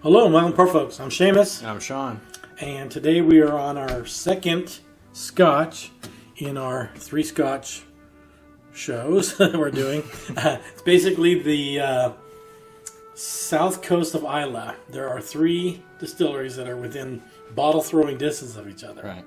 Hello, welcome, poor folks. I'm Seamus, I'm Sean. and today we are on our second Scotch in our 3 Scotch shows that we're doing. It's basically the south coast of Islay. There are 3 distilleries that are within bottle throwing distance of each other. Right.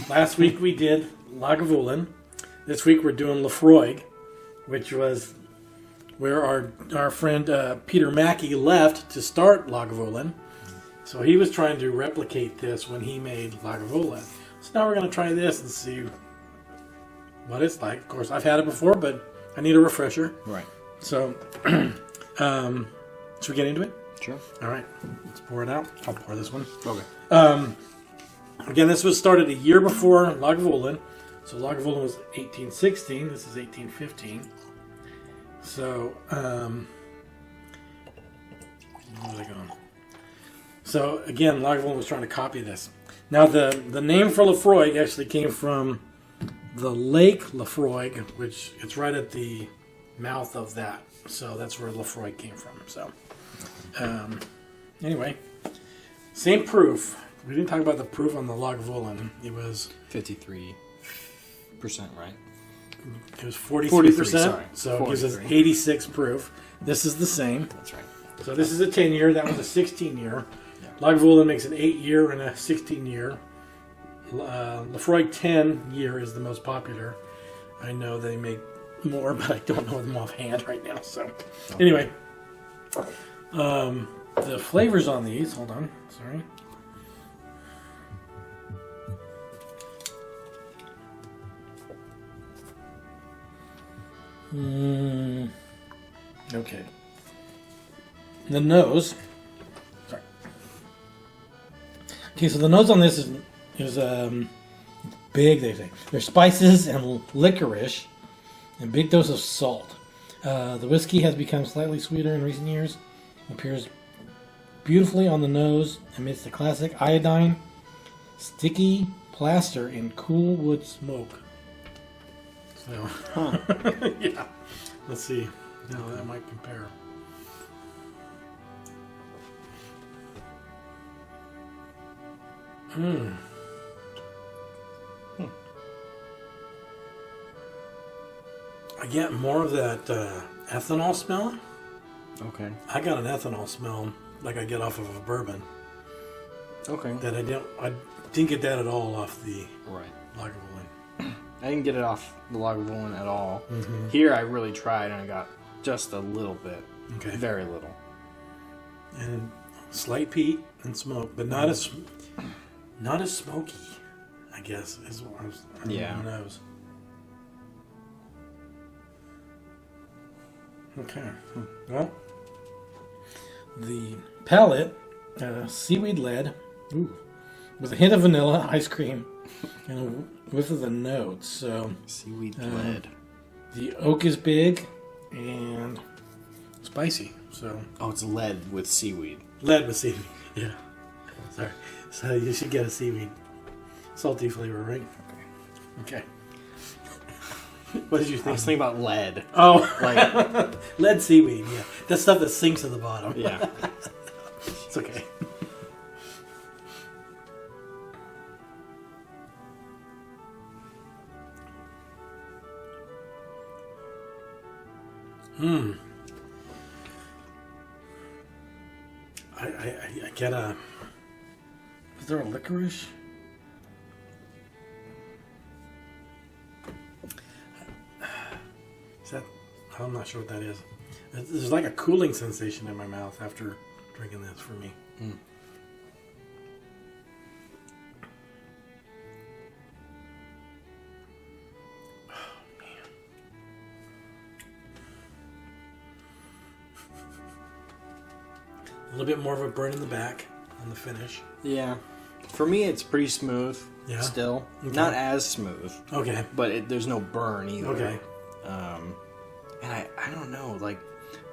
Last week we did Lagavulin. This week we're doing Laphroaig, which was where our friend Peter Mackey left to start Lagavulin. So he was trying to replicate this when he made Lagavulin. So now we're going to try this and see what it's like. Of course, I've had it before, but I need a refresher. Right. So, should we get into it? Sure. All right. Let's pour it out. I'll pour this one. Okay. Again, this was started a year before Lagavulin. So Lagavulin was 1816. This is 1815. So, where's it going? So again, Lagavulin was trying to copy this. Now the name for Laphroaig actually came from the Lake Laphroaig, which it's right at the mouth of that. So that's where Laphroaig came from. So anyway, same proof. We didn't talk about the proof on the Lagavulin. It was 53%, right? It was 43%. 43, sorry. So 43. it gives us 86 proof. This is the same. That's right. So this is a 10-year. That was a 16-year. Yeah. Lagavulin makes an 8-year and a 16-year. Laphroaig 10-year is the most popular. I know they make more, but I don't know them offhand right now. So anyway, the flavors on these. Hold on. Sorry. Okay. The nose. Sorry. Okay, so the nose on this is big. They say there's spices and licorice, and big dose of salt. The whiskey has become slightly sweeter in recent years. Appears beautifully on the nose amidst the classic iodine, sticky plaster, and cool wood smoke. So, yeah. Let's see how that might compare. I get more of that ethanol smell. Okay. I got an ethanol smell like I get off of a bourbon. Okay. That I didn't get that at all off the Right. Lagavulin. I didn't get it off the Lagavulin at all. Mm-hmm. Here, I really tried, and I got just a little bit. Okay. Very little. And slight peat and smoke, but not as smoky, I guess, is what I was. Yeah. Who knows? Okay. Well, the palate, seaweed lead, with a hint of vanilla, ice cream, and a whiff of the notes. So Seaweed lead. the oak is big and spicy. So It's lead with seaweed. lead with seaweed. Yeah. Sorry. So you should get a seaweed salty flavor, right? Okay. What did you I think? was thinking about lead. Oh, Like, lead seaweed. Yeah, that stuff that sinks to the bottom. yeah. It's okay. I get a. Is there a licorice? Is that? I'm not sure what that is. There's like a cooling sensation in my mouth after drinking this for me. A little bit more of a burn in the back on the finish. Yeah. For me, it's pretty smooth. Yeah? Still. Okay. Not as smooth. Okay. But there's no burn either. Okay. And I don't know, like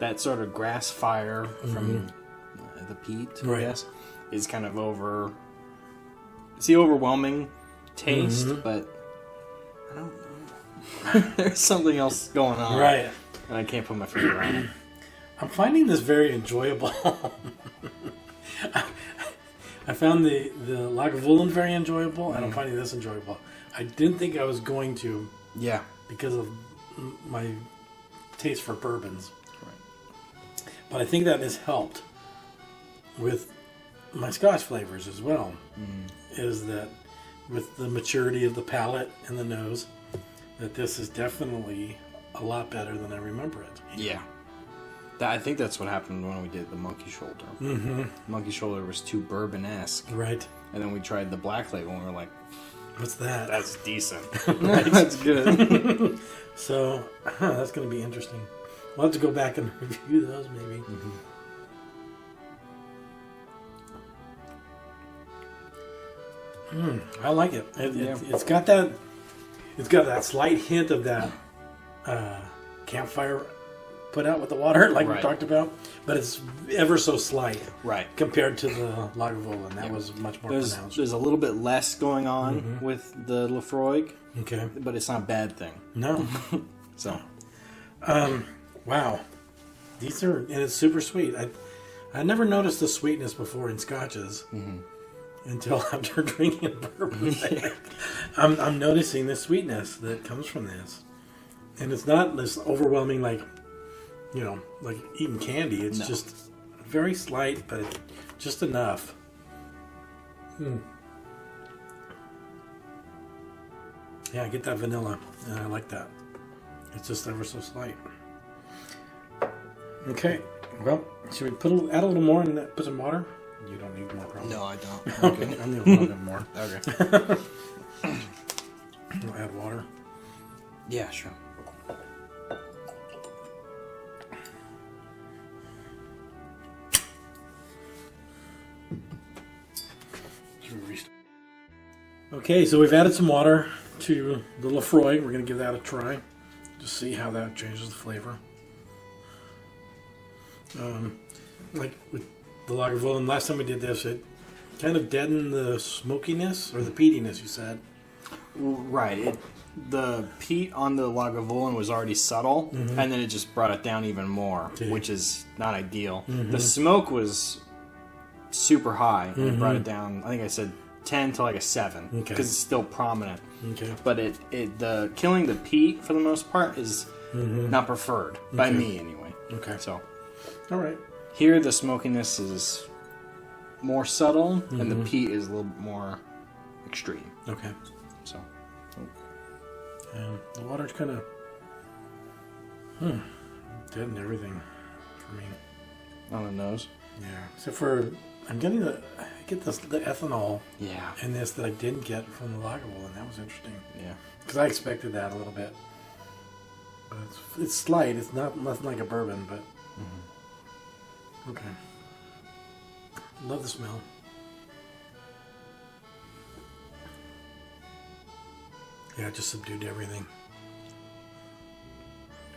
that sort of grass fire from the peat, Right. I guess, is kind of over. It's the overwhelming taste, but I don't know. There's something else going on. Right. And I can't put my finger on it. I'm finding this very enjoyable. I found the Lagavulin very enjoyable, and I'm finding this enjoyable. I didn't think I was going to Yeah. because of my taste for bourbons. Right. But I think that has helped with my Scotch flavors as well. Is that with the maturity of the palate and the nose, that this is definitely a lot better than I remember it. Yeah. I think that's what happened when we did the Monkey Shoulder. Mm-hmm. Monkey Shoulder was too bourbon-esque. Right. And then we tried the Black Label and we were like, What's that? that's decent. That's good. So, that's going to be interesting. We'll have to go back and review those maybe. I like it. It's got that. It's got that slight hint of that campfire put out with the water, like we Right. talked about, but it's ever so slight Right. compared to the Lagavulin. That was much more There's pronounced. a little bit less going on with the Laphroaig, Okay. but it's not a bad thing. No. So, Wow. These are, and it's super sweet. I never noticed the sweetness before in scotches until after drinking bourbon. I'm noticing the sweetness that comes from this, and it's not this overwhelming like eating candy. It's just very slight, but just enough. Yeah, I get that vanilla, and I like that. It's just ever so slight. Okay, well, should we add a little more and put some water? You don't need more, probably. no, I don't. Okay, I'll need a little bit more. Okay. I'll add water. Yeah, sure. Okay, so we've added some water to the Laphroaig. We're going to give that a try. Just see how that changes the flavor. Like with the Lagavulin, last time we did this, it kind of deadened the smokiness or the peatiness, you said. Right. The peat on the Lagavulin was already subtle, and then it just brought it down even more, which is not ideal. The smoke was super high, and it brought it down, I think I said 10 to like a 7, because it's still prominent. Okay. But the killing the peat, for the most part, is not preferred, by me anyway. Okay. So, All right. here the smokiness is more subtle, and the peat is a little bit more extreme. Okay. So, The water's kind of deadened everything for me. on the nose. Yeah. Except for I get the ethanol Yeah. in this that I didn't get from the Lagavulin. That was interesting Yeah. because I expected that a little bit. But it's slight. It's nothing like a bourbon, but okay. Love the smell. Yeah, it just subdued everything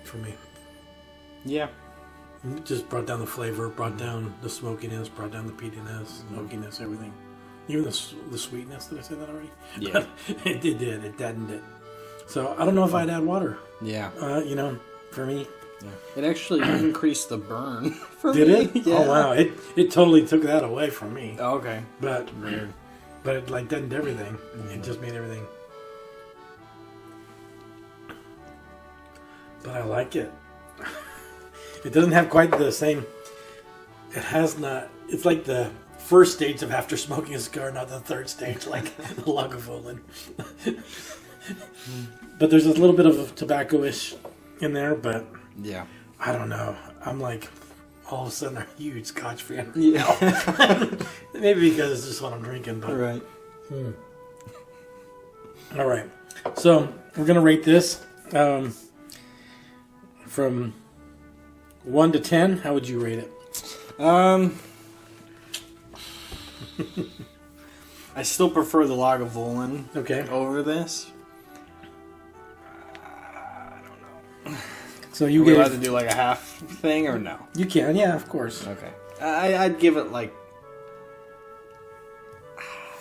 for me. Yeah. It just brought down the flavor, brought down the smokiness, brought down the peatiness, smokiness, everything. Even the sweetness. Did I say that already? Yeah. It did. It deadened it. So I don't know if I'd add water. Yeah. For me. Yeah. It actually increased the burn for Did me. it? Yeah. Oh wow! It totally took that away from me. Oh, okay. But Weird. but it like deadened everything. It just made everything. But I like it. It doesn't have quite the same. It has not. It's like the first stage of after smoking a cigar, not the third stage, like the Lagavulin. But there's a little bit of tobacco-ish in there, but Yeah. I don't know. I'm like all of a sudden a huge Scotch fan. Yeah. Maybe because it's just what I'm drinking. But Right. all right, so we're gonna rate this from 1 to 10. How would you rate it? I still prefer the Lagavulin Okay. over this. So you Are we allowed to gave. do like a half thing or no? You can, yeah, of course. Okay. I'd give it like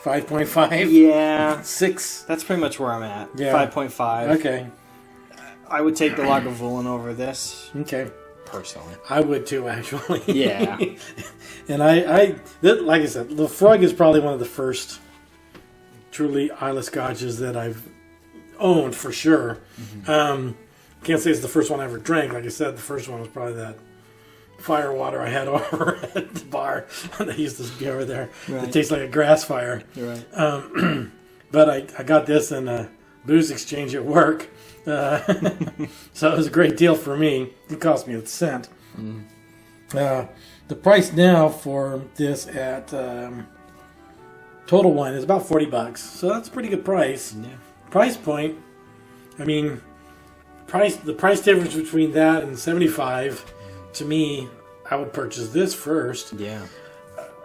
5.5. yeah. 6. That's pretty much where I'm at. Yeah. 5.5. Okay. I would take the Lagavulin over this. Okay. personally. I would too, actually. Yeah. And like I said, Laphroaig is probably one of the first truly Islay Scotches that I've owned for sure. Can't say it's the first one I ever drank. Like I said, the first one was probably that fire water I had over at the bar. They used to be over there. Right. It tastes like a grass fire. Right. But I got this in a booze exchange at work. So it was a great deal for me. It cost me a cent. The price now for this at Total Wine is about $40. So that's a pretty good price. Yeah. Price point, I mean, the price difference between that and 75, to me, I would purchase this first. Yeah.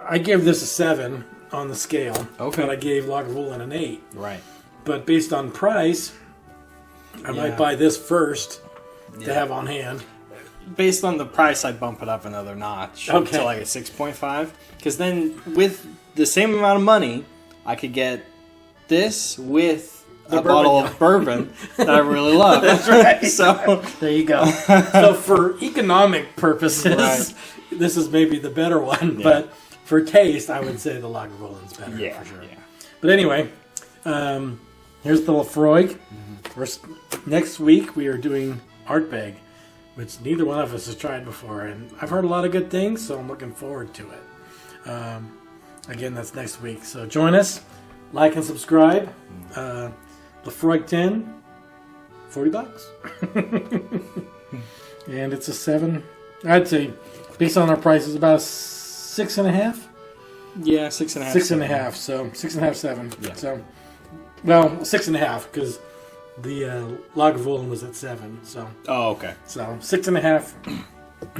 I give this a 7 on the scale. Okay. But I gave Lagavulin an 8. Right. But based on price, I might buy this first to have on hand. Based on the price, I'd bump it up another notch to like a 6.5. Because then, with the same amount of money, I could get this with a bottle of bourbon that I really love. That's right. So there you go. So for economic purposes, this is maybe the better one. Yeah. But for taste, I would say the Lagavulin's better for sure. Yeah. But anyway, here's the Laphroaig. Next week, we are doing Ardbeg, which neither one of us has tried before. And I've heard a lot of good things, so I'm looking forward to it. Again, that's next week. So join us. Like and subscribe. Laphroaig 10, $40. And it's a 7. I'd say, based on our prices, about a 6.5. Yeah, 6.5. 6.5. So 6.5, 7. Yeah. So, well, 6.5 because the Lagavulin was at 7. So. Oh, okay. So 6.5,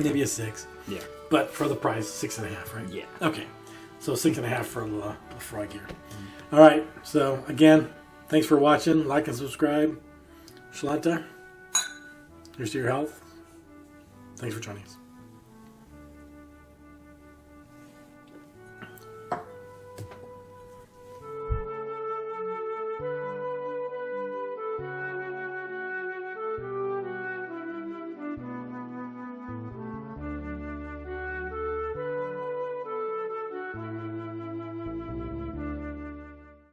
maybe a 6. Yeah. But for the price, 6.5, right? Yeah. Okay. So 6.5 for Laphroaig here. All right. So again, thanks for watching. Like and subscribe. Shalanta, here's to your health. Thanks for joining us.